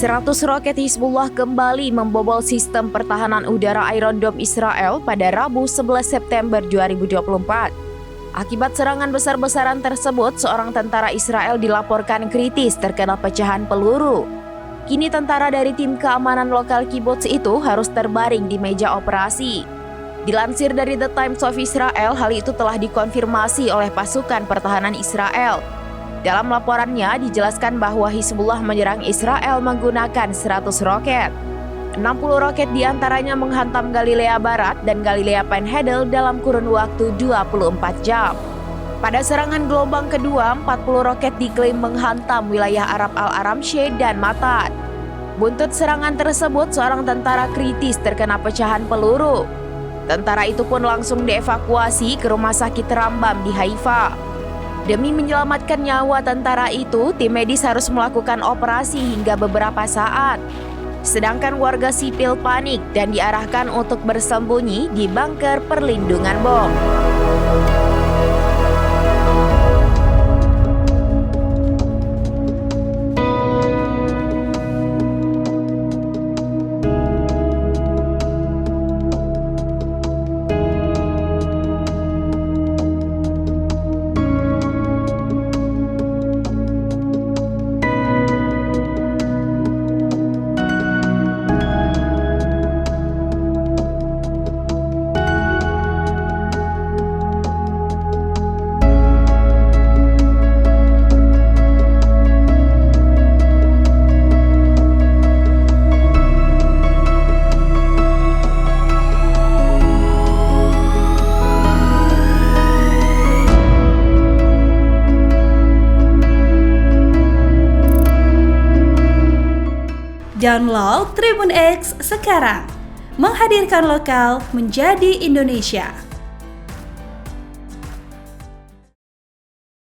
100 roket Hizbullah kembali membobol sistem pertahanan udara Iron Dome Israel pada Rabu 11 September 2024. Akibat serangan besar-besaran tersebut, seorang tentara Israel dilaporkan kritis terkena pecahan peluru. Kini tentara dari tim keamanan lokal kibbutz itu harus terbaring di meja operasi. Dilansir dari The Times of Israel, hal itu telah dikonfirmasi oleh pasukan pertahanan Israel. Dalam laporannya dijelaskan bahwa Hizbullah menyerang Israel menggunakan 100 roket. 60 roket diantaranya menghantam Galilea Barat dan Galilea Penhedel dalam kurun waktu 24 jam. Pada serangan gelombang kedua, 40 roket diklaim menghantam wilayah Arab Al-Aramshe dan Matat. Buntut serangan tersebut, seorang tentara kritis terkena pecahan peluru. Tentara itu pun langsung dievakuasi ke rumah sakit Rambam di Haifa. Demi menyelamatkan nyawa tentara itu, tim medis harus melakukan operasi hingga beberapa saat. Sedangkan warga sipil panik dan diarahkan untuk bersembunyi di bunker perlindungan bom. Download Tribun X sekarang, menghadirkan lokal menjadi Indonesia.